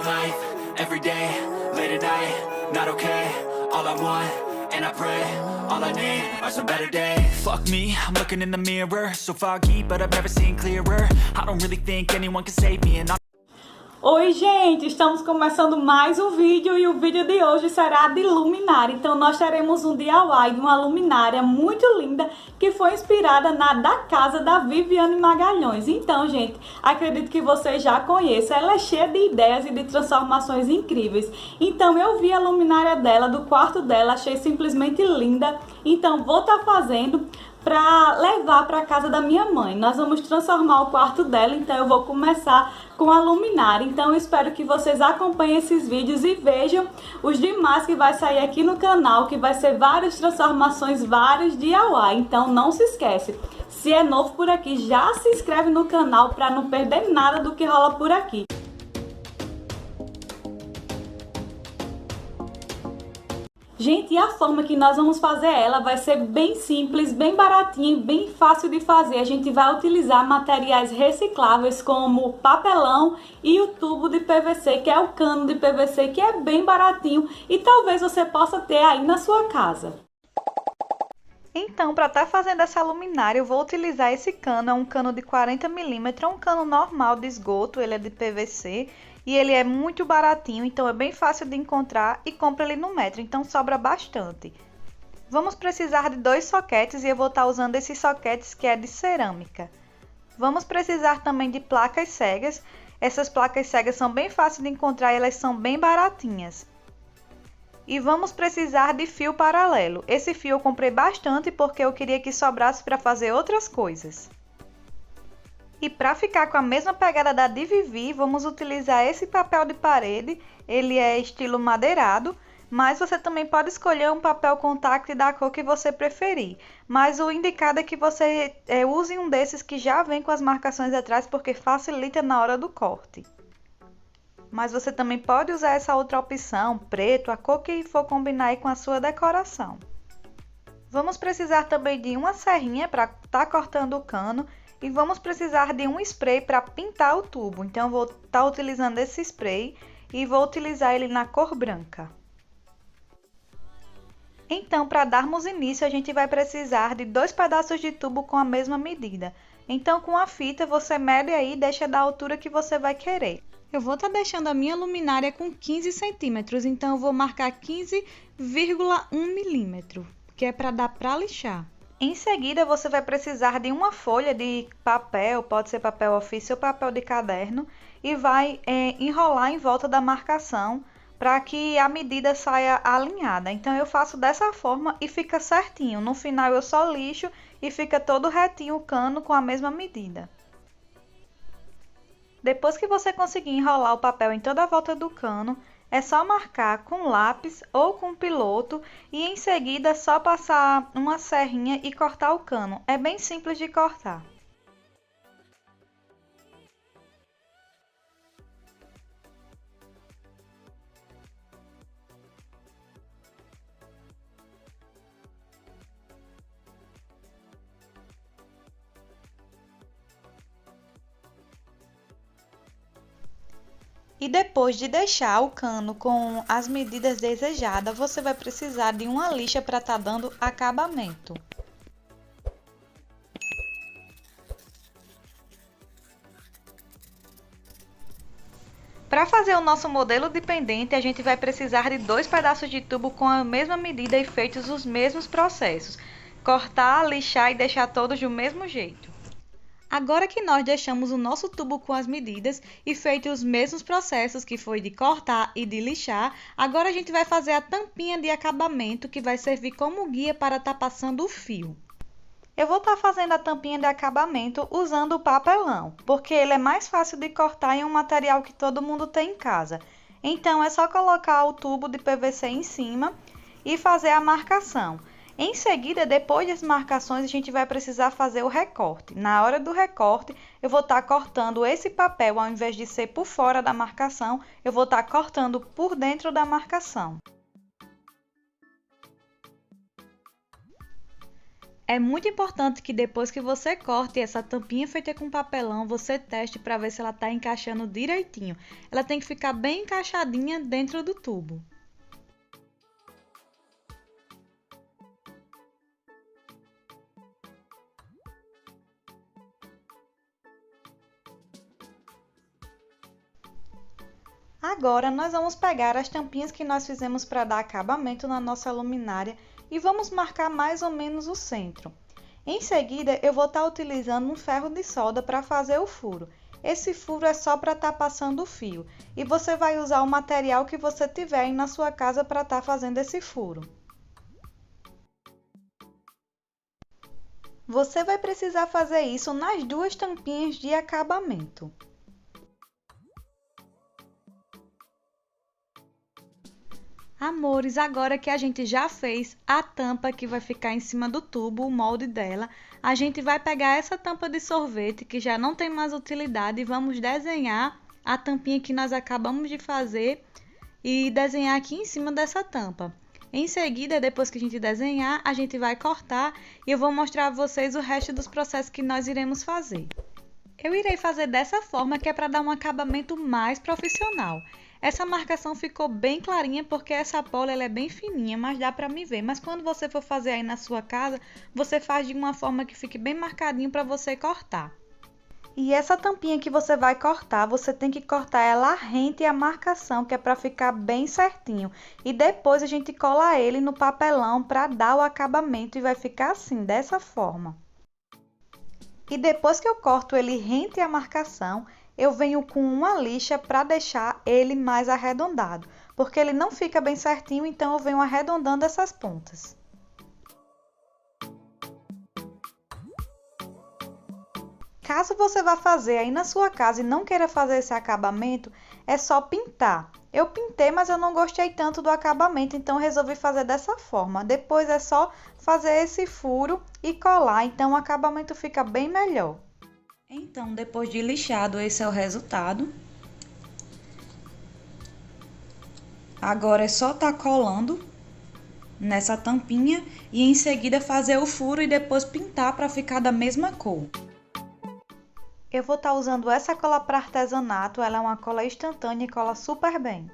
life, every day, late at night, not okay. All I want, and I pray, all I need are some better days. Fuck me, I'm looking in the mirror, so foggy, but I've never seen clearer. I don't really think anyone can save me, and Oi gente, estamos começando mais um vídeo e o vídeo de hoje será de luminária. Então nós teremos um DIY de uma luminária muito linda que foi inspirada na da casa da Viviane Magalhães. Então gente, acredito que vocês já conheçam, ela é cheia de ideias e de transformações incríveis. Então eu vi a luminária dela, do quarto dela, achei simplesmente linda. Então vou estar fazendo para levar para casa da minha mãe. Nós vamos transformar o quarto dela, então eu vou começar com a luminária. Então eu espero que vocês acompanhem esses vídeos e vejam os demais que vai sair aqui no canal, que vai ser várias transformações, vários DIY. Então não se esquece, se é novo por aqui, já se inscreve no canal para não perder nada do que rola por aqui. Gente, e a forma que nós vamos fazer ela vai ser bem simples, bem baratinha e bem fácil de fazer. A gente vai utilizar materiais recicláveis como papelão e o tubo de PVC, que é o cano de PVC, que é bem baratinho e talvez você possa ter aí na sua casa. Então, para estar fazendo essa luminária, eu vou utilizar esse cano, é um cano de 40 mm, é um cano normal de esgoto, ele é de PVC. E ele é muito baratinho, então é bem fácil de encontrar e compra ele no metro, então sobra bastante. Vamos precisar de 2 soquetes e eu vou estar usando esses soquetes que é de cerâmica. Vamos precisar também de placas cegas. Essas placas cegas são bem fáceis de encontrar e elas são bem baratinhas. E vamos precisar de fio paralelo. Esse fio eu comprei bastante porque eu queria que sobrasse para fazer outras coisas. E para ficar com a mesma pegada da de Vivi, vamos utilizar esse papel de parede. Ele é estilo madeirado, mas você também pode escolher um papel contact da cor que você preferir. Mas o indicado é que você use um desses que já vem com as marcações atrás, porque facilita na hora do corte. Mas você também pode usar essa outra opção, preto, a cor que for combinar aí com a sua decoração. Vamos precisar também de uma serrinha para estar cortando o cano. E vamos precisar de um spray para pintar o tubo. Então eu vou estar utilizando esse spray e vou utilizar ele na cor branca. Então, para darmos início, a gente vai precisar de 2 pedaços de tubo com a mesma medida. Então, com a fita, você mede aí e deixa da altura que você vai querer. Eu vou estar deixando a minha luminária com 15 centímetros, então eu vou marcar 15,1 milímetro, que é para dar para lixar. Em seguida, você vai precisar de uma folha de papel, pode ser papel ofício ou papel de caderno, e vai enrolar em volta da marcação para que a medida saia alinhada. Então, eu faço dessa forma e fica certinho. No final, eu só lixo e fica todo retinho o cano com a mesma medida. Depois que você conseguir enrolar o papel em toda a volta do cano, é só marcar com lápis ou com piloto e em seguida é só passar uma serrinha e cortar o cano. É bem simples de cortar. E depois de deixar o cano com as medidas desejadas, você vai precisar de uma lixa para estar dando acabamento. Para fazer o nosso modelo de pendente, a gente vai precisar de 2 pedaços de tubo com a mesma medida e feitos os mesmos processos. Cortar, lixar e deixar todos do mesmo jeito. Agora que nós deixamos o nosso tubo com as medidas e feito os mesmos processos que foi de cortar e de lixar, agora a gente vai fazer a tampinha de acabamento que vai servir como guia para estar passando o fio. Eu vou estar fazendo a tampinha de acabamento usando o papelão, porque ele é mais fácil de cortar em um material que todo mundo tem em casa. Então é só colocar o tubo de PVC em cima e fazer a marcação. Em seguida, depois das marcações, a gente vai precisar fazer o recorte. Na hora do recorte, eu vou estar cortando esse papel, ao invés de ser por fora da marcação, eu vou estar cortando por dentro da marcação. É muito importante que depois que você corte essa tampinha feita com papelão, você teste para ver se ela está encaixando direitinho. Ela tem que ficar bem encaixadinha dentro do tubo. Agora nós vamos pegar as tampinhas que nós fizemos para dar acabamento na nossa luminária e vamos marcar mais ou menos o centro. Em seguida, eu vou estar utilizando um ferro de solda para fazer o furo. Esse furo é só para estar passando o fio e você vai usar o material que você tiver aí na sua casa para estar fazendo esse furo. Você vai precisar fazer isso nas duas tampinhas de acabamento. Amores, agora que a gente já fez a tampa que vai ficar em cima do tubo, o molde dela, a gente vai pegar essa tampa de sorvete que já não tem mais utilidade e vamos desenhar a tampinha que nós acabamos de fazer e desenhar aqui em cima dessa tampa. Em seguida, depois que a gente desenhar, a gente vai cortar e eu vou mostrar a vocês o resto dos processos que nós iremos fazer. Eu irei fazer dessa forma que é para dar um acabamento mais profissional. Essa marcação ficou bem clarinha porque essa pola ela é bem fininha, mas dá para me ver. Mas quando você for fazer aí na sua casa, você faz de uma forma que fique bem marcadinho para você cortar. E essa tampinha que você vai cortar, você tem que cortar ela rente à marcação, que é para ficar bem certinho. E depois a gente cola ele no papelão para dar o acabamento e vai ficar assim, dessa forma. E depois que eu corto ele rente à marcação, eu venho com uma lixa para deixar ele mais arredondado, porque ele não fica bem certinho, então eu venho arredondando essas pontas. Caso você vá fazer aí na sua casa e não queira fazer esse acabamento, é só pintar. Eu pintei, mas eu não gostei tanto do acabamento, então resolvi fazer dessa forma. Depois é só fazer esse furo e colar, então o acabamento fica bem melhor. Então, depois de lixado, esse é o resultado. Agora é só estar colando nessa tampinha e em seguida fazer o furo e depois pintar para ficar da mesma cor. Eu vou estar usando essa cola para artesanato, ela é uma cola instantânea e cola super bem.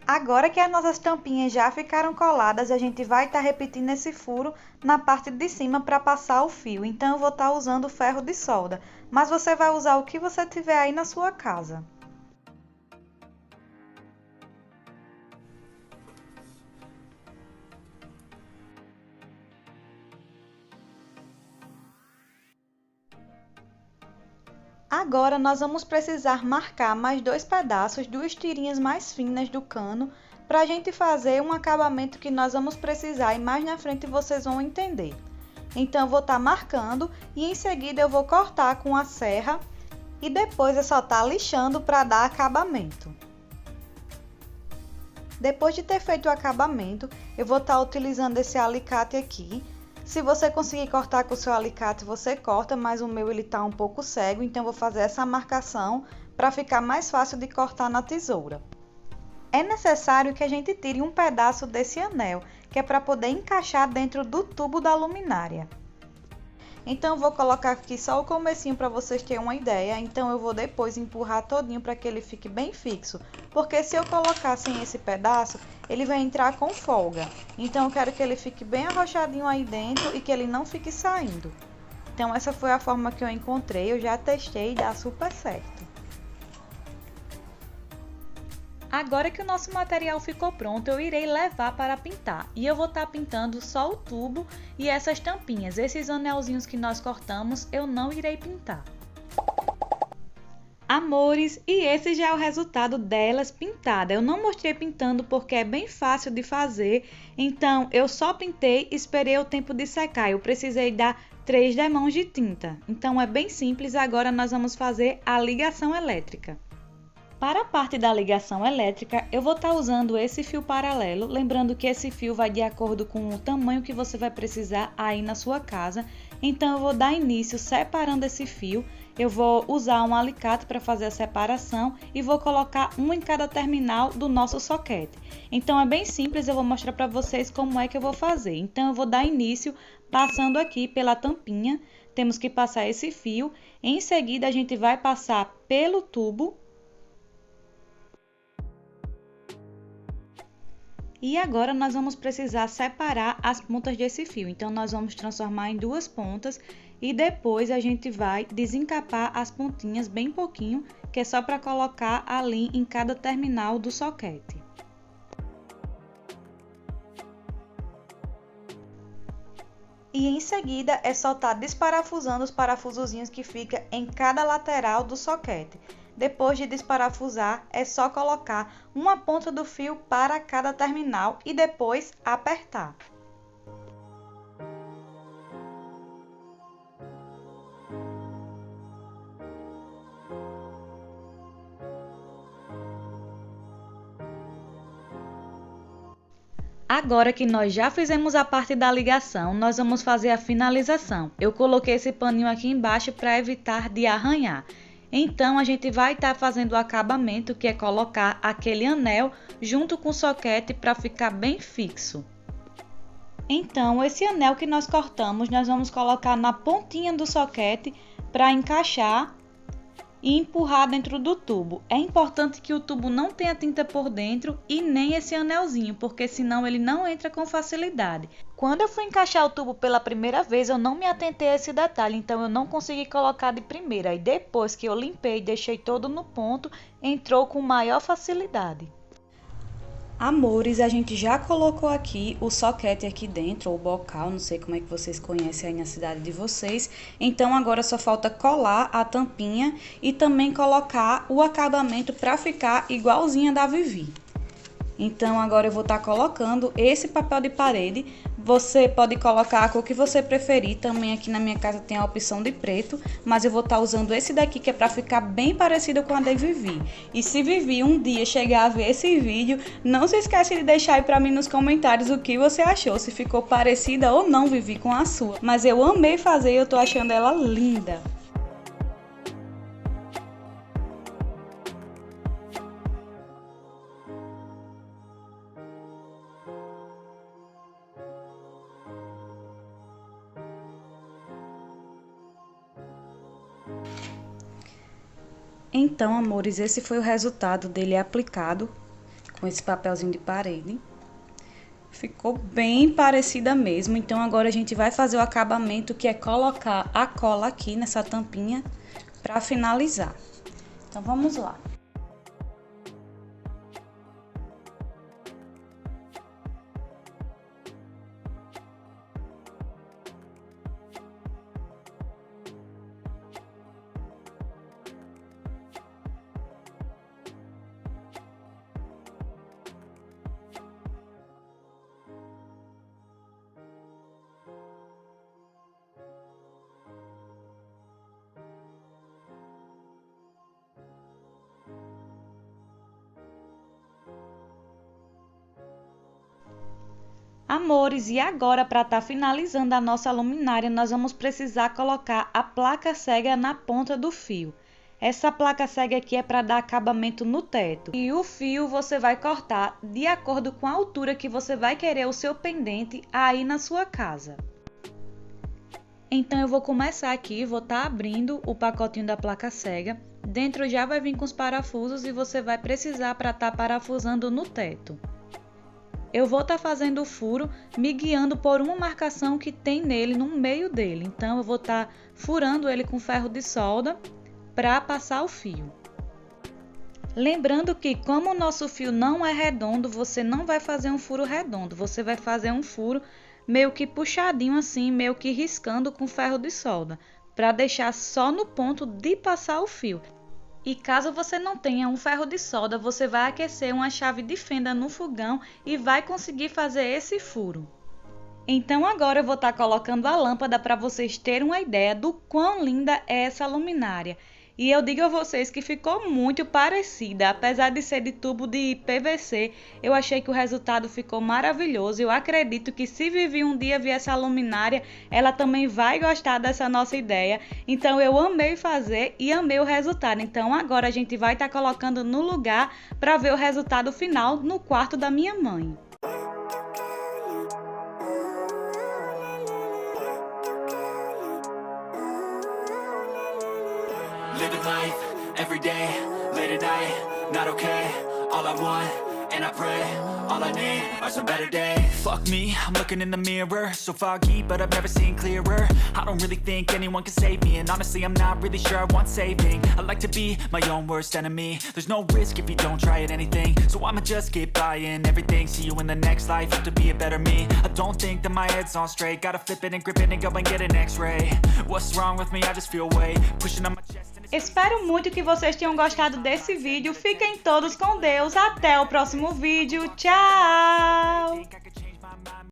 Agora que as nossas tampinhas já ficaram coladas, a gente vai estar repetindo esse furo na parte de cima para passar o fio. Então, eu vou estar usando o ferro de solda, mas você vai usar o que você tiver aí na sua casa. Agora, nós vamos precisar marcar mais dois pedaços, duas tirinhas mais finas do cano, para a gente fazer um acabamento que nós vamos precisar e mais na frente vocês vão entender. Então, eu vou estar marcando e em seguida eu vou cortar com a serra e depois é só estar lixando para dar acabamento. Depois de ter feito o acabamento, eu vou estar utilizando esse alicate aqui. Se você conseguir cortar com o seu alicate, você corta, mas o meu ele tá um pouco cego, então eu vou fazer essa marcação para ficar mais fácil de cortar na tesoura. É necessário que a gente tire um pedaço desse anel, que é para poder encaixar dentro do tubo da luminária. Então eu vou colocar aqui só o comecinho para vocês terem uma ideia, então eu vou depois empurrar todinho para que ele fique bem fixo, porque se eu colocar sem esse pedaço, ele vai entrar com folga. Então eu quero que ele fique bem arrochadinho aí dentro e que ele não fique saindo. Então essa foi a forma que eu encontrei, eu já testei e dá super certo. Agora que o nosso material ficou pronto, eu irei levar para pintar. E eu vou estar pintando só o tubo e essas tampinhas. Esses anelzinhos que nós cortamos, eu não irei pintar. Amores, e esse já é o resultado delas pintada. Eu não mostrei pintando porque é bem fácil de fazer. Então, eu só pintei e esperei o tempo de secar. Eu precisei dar 3 demãos de tinta. Então, é bem simples. Agora, nós vamos fazer a ligação elétrica. Para a parte da ligação elétrica, eu vou estar usando esse fio paralelo, lembrando que esse fio vai de acordo com o tamanho que você vai precisar aí na sua casa. Então eu vou dar início separando esse fio, eu vou usar um alicate para fazer a separação e vou colocar um em cada terminal do nosso soquete. Então é bem simples, eu vou mostrar para vocês como é que eu vou fazer. Então eu vou dar início passando aqui pela tampinha, temos que passar esse fio, em seguida a gente vai passar pelo tubo. E agora nós vamos precisar separar as pontas desse fio, então nós vamos transformar em duas pontas e depois a gente vai desencapar as pontinhas bem pouquinho, que é só para colocar ali em cada terminal do soquete. E em seguida é só estar desparafusando os parafusozinhos que fica em cada lateral do soquete. Depois de desparafusar, é só colocar uma ponta do fio para cada terminal e depois apertar. Agora que nós já fizemos a parte da ligação, nós vamos fazer a finalização. Eu coloquei esse paninho aqui embaixo para evitar de arranhar. Então, a gente vai estar fazendo o acabamento, que é colocar aquele anel junto com o soquete para ficar bem fixo. Então, esse anel que nós cortamos, nós vamos colocar na pontinha do soquete para encaixar e empurrar dentro do tubo. É importante que o tubo não tenha tinta por dentro e nem esse anelzinho, porque senão ele não entra com facilidade. Quando eu fui encaixar o tubo pela primeira vez, eu não me atentei a esse detalhe, então eu não consegui colocar de primeira. E depois que eu limpei e deixei todo no ponto, entrou com maior facilidade. Amores, a gente já colocou aqui o soquete aqui dentro, ou bocal, não sei como é que vocês conhecem aí na cidade de vocês. Então, agora só falta colar a tampinha e também colocar o acabamento para ficar igualzinha da Vivi. Então, agora eu vou estar colocando esse papel de parede. Você pode colocar a cor que você preferir. Também aqui na minha casa tem a opção de preto, mas eu vou estar usando esse daqui que é para ficar bem parecido com a da Vivi. E se Vivi um dia chegar a ver esse vídeo, não se esquece de deixar aí para mim nos comentários o que você achou, se ficou parecida ou não, Vivi, com a sua. Mas eu amei fazer e eu tô achando ela linda. Então, amores, esse foi o resultado dele aplicado com esse papelzinho de parede. Ficou bem parecida mesmo. Então, agora a gente vai fazer o acabamento, que é colocar a cola aqui nessa tampinha para finalizar. Então, vamos lá. Amores, e agora para estar finalizando a nossa luminária, nós vamos precisar colocar a placa cega na ponta do fio. Essa placa cega aqui é para dar acabamento no teto. E o fio você vai cortar de acordo com a altura que você vai querer o seu pendente aí na sua casa. Então eu vou começar aqui, vou estar abrindo o pacotinho da placa cega. Dentro já vai vir com os parafusos e você vai precisar para estar parafusando no teto. Eu vou estar fazendo o furo, me guiando por uma marcação que tem nele, no meio dele. Então, eu vou estar furando ele com ferro de solda para passar o fio. Lembrando que, como o nosso fio não é redondo, você não vai fazer um furo redondo. Você vai fazer um furo meio que puxadinho assim, meio que riscando com ferro de solda, para deixar só no ponto de passar o fio. E caso você não tenha um ferro de solda, você vai aquecer uma chave de fenda no fogão e vai conseguir fazer esse furo. Então agora eu vou estar colocando a lâmpada para vocês terem uma ideia do quão linda é essa luminária. E eu digo a vocês que ficou muito parecida, apesar de ser de tubo de PVC, eu achei que o resultado ficou maravilhoso. Eu acredito que se Vivi um dia ver essa luminária, ela também vai gostar dessa nossa ideia. Então eu amei fazer e amei o resultado. Então agora a gente vai estar colocando no lugar para ver o resultado final no quarto da minha mãe. Living life, every day, late at night, not okay. All I want, and I pray, all I need are some better days. Fuck me, I'm looking in the mirror, so foggy, but I've never seen clearer. I don't really think anyone can save me, and honestly I'm not really sure I want saving. I like to be my own worst enemy. There's no risk if you don't try at anything, so I'ma just keep buying everything. See you in the next life, have to be a better me. I don't think that my head's on straight, gotta flip it and grip it and go and get an x-ray. What's wrong with me? I just feel weight pushing on my chest. Espero muito que vocês tenham gostado desse vídeo. Fiquem todos com Deus. Até o próximo vídeo. Tchau!